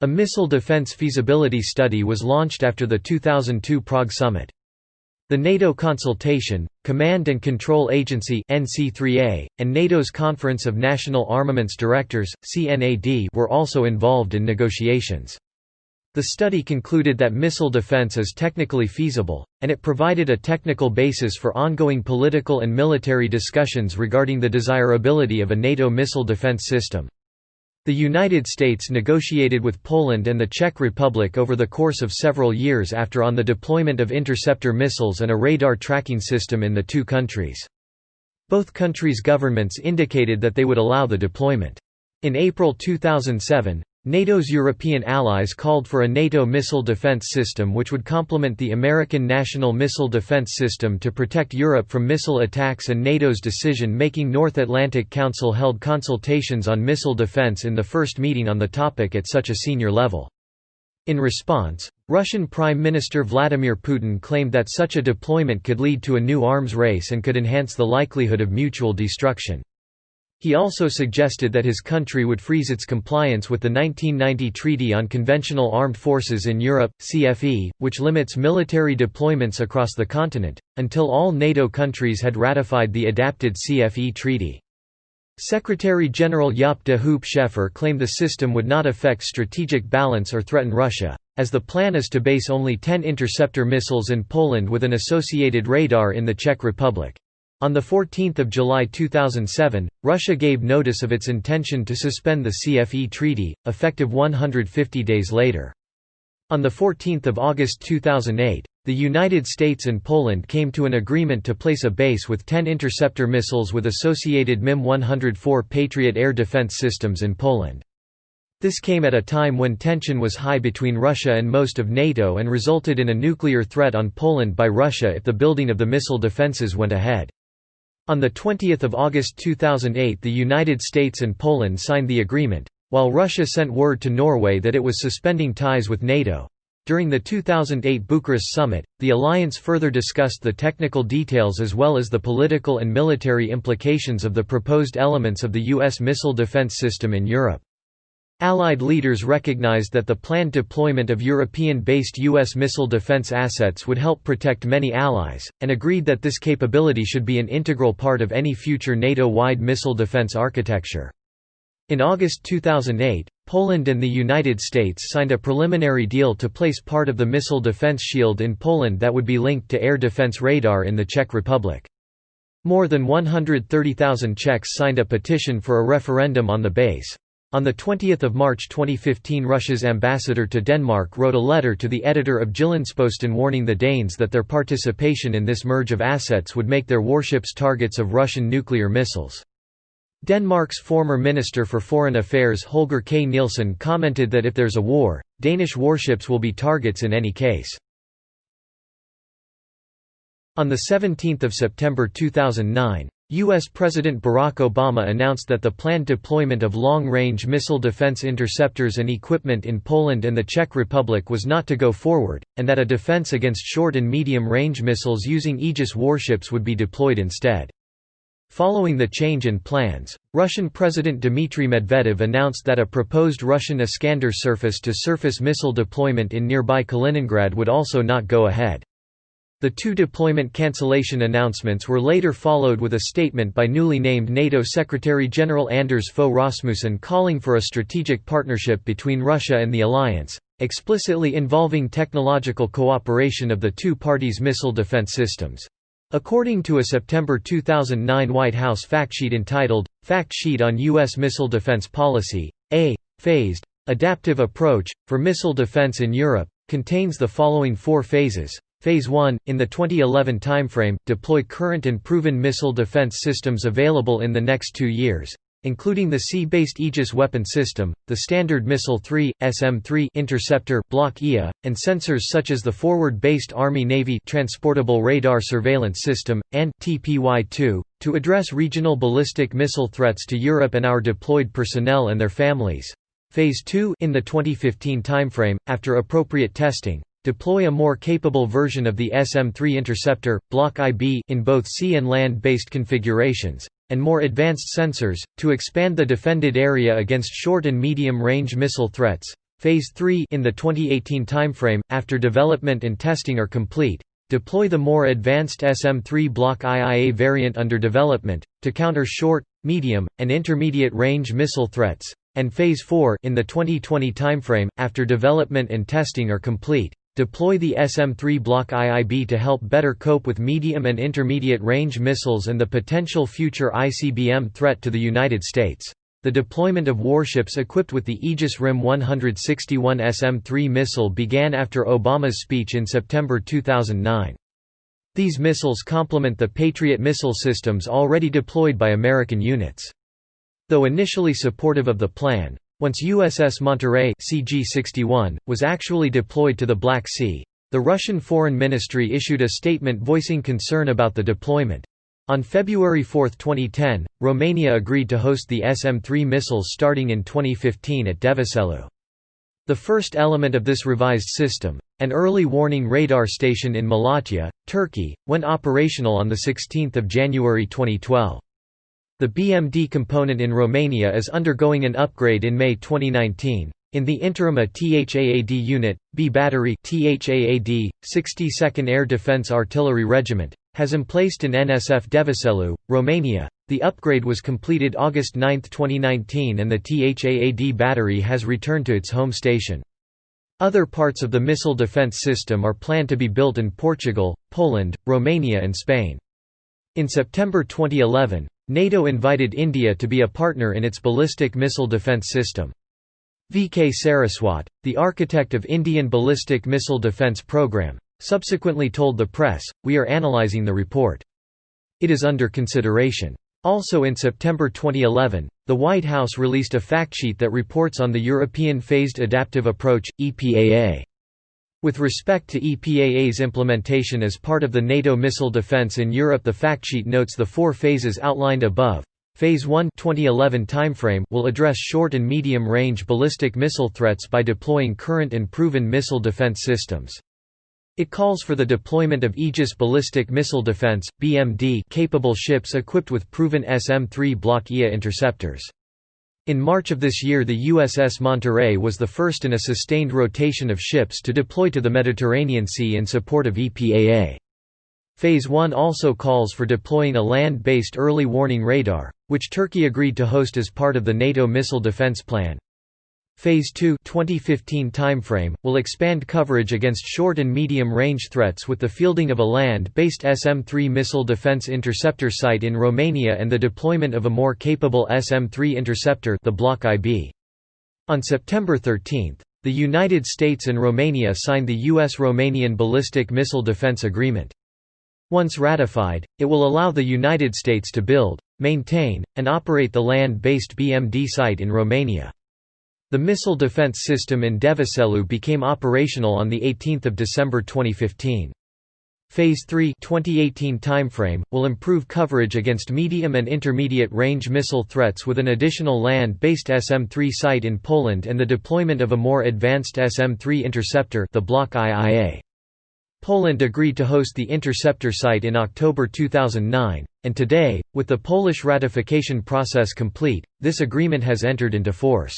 A missile defense feasibility study was launched after the 2002 Prague summit. The NATO Consultation, Command and Control Agency (NC3A), and NATO's Conference of National Armaments Directors (CNAD) were also involved in negotiations. The study concluded that missile defense is technically feasible, and it provided a technical basis for ongoing political and military discussions regarding the desirability of a NATO missile defense system. The United States negotiated with Poland and the Czech Republic over the course of several years after on the deployment of interceptor missiles and a radar tracking system in the two countries. Both countries' governments indicated that they would allow the deployment. In April 2007, NATO's European allies called for a NATO missile defense system which would complement the American National Missile Defense System to protect Europe from missile attacks, and NATO's decision-making North Atlantic Council held consultations on missile defense in the first meeting on the topic at such a senior level. In response, Russian Prime Minister Vladimir Putin claimed that such a deployment could lead to a new arms race and could enhance the likelihood of mutual destruction. He also suggested that his country would freeze its compliance with the 1990 Treaty on Conventional Armed Forces in Europe, CFE, which limits military deployments across the continent, until all NATO countries had ratified the adapted CFE treaty. Secretary-General Jaap de Hoop Scheffer claimed the system would not affect strategic balance or threaten Russia, as the plan is to base only 10 interceptor missiles in Poland with an associated radar in the Czech Republic. On 14 July 2007, Russia gave notice of its intention to suspend the CFE treaty, effective 150 days later. On 14 August 2008, the United States and Poland came to an agreement to place a base with 10 interceptor missiles with associated MIM-104 Patriot air defense systems in Poland. This came at a time when tension was high between Russia and most of NATO and resulted in a nuclear threat on Poland by Russia if the building of the missile defenses went ahead. On 20 August 2008, the United States and Poland signed the agreement, while Russia sent word to Norway that it was suspending ties with NATO. During the 2008 Bucharest summit, the alliance further discussed the technical details as well as the political and military implications of the proposed elements of the U.S. missile defense system in Europe. Allied leaders recognized that the planned deployment of European-based U.S. missile defense assets would help protect many allies, and agreed that this capability should be an integral part of any future NATO-wide missile defense architecture. In August 2008, Poland and the United States signed a preliminary deal to place part of the missile defense shield in Poland that would be linked to air defense radar in the Czech Republic. More than 130,000 Czechs signed a petition for a referendum on the base. On 20 March 2015, Russia's ambassador to Denmark wrote a letter to the editor of Jyllandsposten warning the Danes that their participation in this merge of assets would make their warships targets of Russian nuclear missiles. Denmark's former Minister for Foreign Affairs Holger K. Nielsen commented that if there's a war, Danish warships will be targets in any case. On 17 September 2009, U.S. President Barack Obama announced that the planned deployment of long-range missile defense interceptors and equipment in Poland and the Czech Republic was not to go forward, and that a defense against short and medium-range missiles using Aegis warships would be deployed instead. Following the change in plans, Russian President Dmitry Medvedev announced that a proposed Russian Iskander surface-to-surface missile deployment in nearby Kaliningrad would also not go ahead. The two deployment cancellation announcements were later followed with a statement by newly named NATO Secretary-General Anders Fogh Rasmussen calling for a strategic partnership between Russia and the alliance, explicitly involving technological cooperation of the two parties' missile defense systems. According to a September 2009 White House factsheet entitled, Fact Sheet on U.S. Missile Defense Policy, a phased, adaptive approach, for missile defense in Europe, contains the following four phases. Phase 1, in the 2011 timeframe, deploy current and proven missile defense systems available in the next 2 years, including the sea-based Aegis weapon system, the Standard Missile 3, SM-3 interceptor, Block IA, and sensors such as the Forward-Based Army-Navy Transportable Radar Surveillance System, and TPY-2, to address regional ballistic missile threats to Europe and our deployed personnel and their families. Phase 2, in the 2015 timeframe, after appropriate testing, deploy a more capable version of the SM-3 interceptor, Block IB, in both sea and land-based configurations, and more advanced sensors, to expand the defended area against short and medium-range missile threats. Phase 3 in the 2018 timeframe, after development and testing are complete, deploy the more advanced SM-3 Block IIA variant under development, to counter short, medium, and intermediate-range missile threats, and Phase 4 in the 2020 timeframe, after development and testing are complete, deploy the SM-3 Block IIB to help better cope with medium and intermediate-range missiles and the potential future ICBM threat to the United States. The deployment of warships equipped with the Aegis RIM 161 SM-3 missile began after Obama's speech in September 2009. These missiles complement the Patriot missile systems already deployed by American units. Though initially supportive of the plan, once USS Monterey CG-61 was actually deployed to the Black Sea, the Russian Foreign Ministry issued a statement voicing concern about the deployment. On February 4, 2010, Romania agreed to host the SM-3 missiles starting in 2015 at Deveselu. The first element of this revised system, an early warning radar station in Malatya, Turkey, went operational on 16 January 2012. The BMD component in Romania is undergoing an upgrade in May 2019. In the interim, a THAAD unit, B Battery THAAD, 62nd Air Defence Artillery Regiment, has emplaced in NSF Deveselu, Romania. The upgrade was completed August 9, 2019, and the THAAD battery has returned to its home station. Other parts of the missile defense system are planned to be built in Portugal, Poland, Romania, and Spain. In September 2011, NATO invited India to be a partner in its ballistic missile defense system. V.K. Saraswat, the architect of Indian Ballistic Missile Defense Program, subsequently told the press, "We are analyzing the report. It is under consideration." Also in September 2011, the White House released a factsheet that reports on the European Phased Adaptive Approach, EPAA. With respect to EPAA's implementation as part of the NATO missile defense in Europe, the factsheet notes the 4 phases outlined above. Phase 1 2011 timeframe will address short and medium-range ballistic missile threats by deploying current and proven missile defense systems. It calls for the deployment of Aegis ballistic missile defense (BMD) capable ships equipped with proven SM-3 Block IA interceptors. In March of this year, the USS Monterey was the first in a sustained rotation of ships to deploy to the Mediterranean Sea in support of EPAA. Phase 1 also calls for deploying a land-based early warning radar, which Turkey agreed to host as part of the NATO missile defense plan. Phase 2 2015 timeframe will expand coverage against short and medium-range threats with the fielding of a land-based SM-3 missile defense interceptor site in Romania and the deployment of a more capable SM-3 interceptor, the Block IB. On September 13, the United States and Romania signed the U.S.-Romanian Ballistic Missile Defense Agreement. Once ratified, it will allow the United States to build, maintain, and operate the land-based BMD site in Romania. The missile defense system in Deveselu became operational on 18 December 2015. Phase 3 2018 timeframe will improve coverage against medium and intermediate range missile threats with an additional land-based SM-3 site in Poland and the deployment of a more advanced SM-3 interceptor, the Block IIA. Poland agreed to host the interceptor site in October 2009, and today, with the Polish ratification process complete, this agreement has entered into force.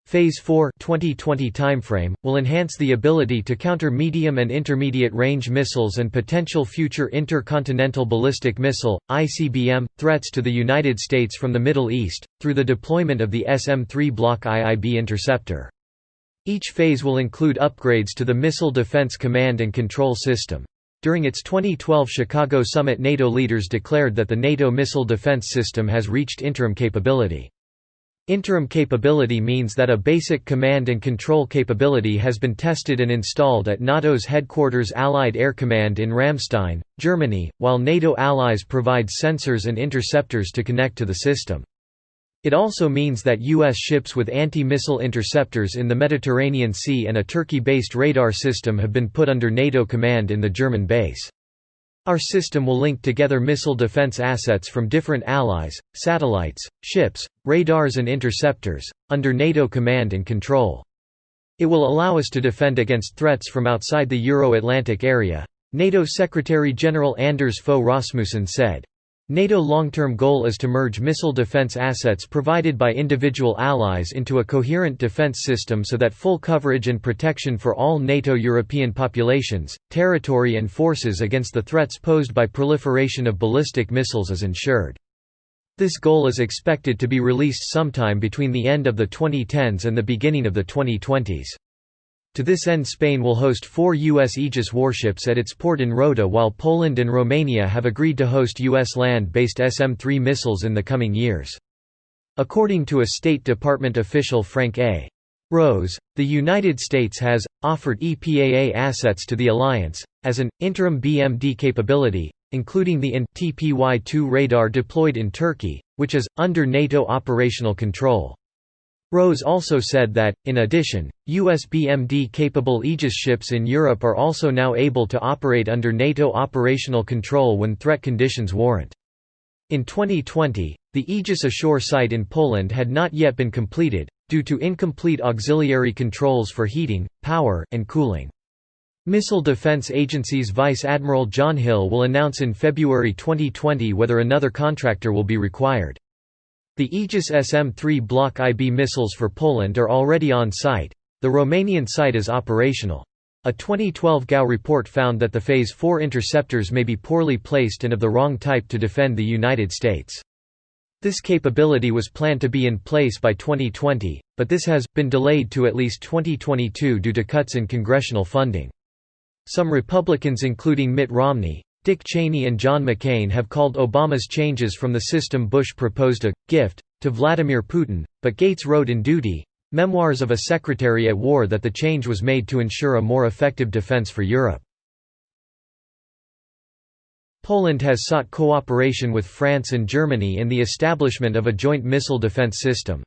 Phase 4 2020 timeframe will enhance the ability to counter medium and intermediate range missiles and potential future intercontinental ballistic missile (ICBM) threats to the United States from the Middle East through the deployment of the SM-3 Block IIB interceptor. Each phase will include upgrades to the Missile Defense Command and Control System. During its 2012 Chicago summit, NATO leaders declared that the NATO missile defense system has reached interim capability. Interim capability means that a basic command and control capability has been tested and installed at NATO's headquarters Allied Air Command in Ramstein, Germany, while NATO allies provide sensors and interceptors to connect to the system. It also means that U.S. ships with anti-missile interceptors in the Mediterranean Sea and a Turkey-based radar system have been put under NATO command in the German base. Our system will link together missile defense assets from different allies, satellites, ships, radars and interceptors, under NATO command and control. It will allow us to defend against threats from outside the Euro-Atlantic area, NATO Secretary-General Anders Fogh Rasmussen said. NATO long-term goal is to merge missile defense assets provided by individual allies into a coherent defense system so that full coverage and protection for all NATO European populations, territory and forces against the threats posed by proliferation of ballistic missiles is ensured. This goal is expected to be released sometime between the end of the 2010s and the beginning of the 2020s. To this end, Spain will host 4 U.S. Aegis warships at its port in Rota, while Poland and Romania have agreed to host U.S. land-based SM-3 missiles in the coming years. According to a State Department official, Frank A. Rose, the United States has offered EPAA assets to the alliance as an interim BMD capability, including the TPY-2 radar deployed in Turkey, which is under NATO operational control. Rose also said that, in addition, U.S. BMD-capable Aegis ships in Europe are also now able to operate under NATO operational control when threat conditions warrant. In 2020, the Aegis ashore site in Poland had not yet been completed, due to incomplete auxiliary controls for heating, power, and cooling. Missile Defense Agency's Vice Admiral John Hill will announce in February 2020 whether another contractor will be required. The Aegis SM-3 Block IB missiles for Poland are already on site. The Romanian site is operational. A 2012 GAO report found that the Phase 4 interceptors may be poorly placed and of the wrong type to defend the United States. This capability was planned to be in place by 2020, but this has been delayed to at least 2022 due to cuts in congressional funding. Some Republicans, including Mitt Romney, Dick Cheney and John McCain, have called Obama's changes from the system Bush proposed a gift to Vladimir Putin, but Gates wrote in Duty, Memoirs of a Secretary at War, that the change was made to ensure a more effective defense for Europe. Poland has sought cooperation with France and Germany in the establishment of a joint missile defense system.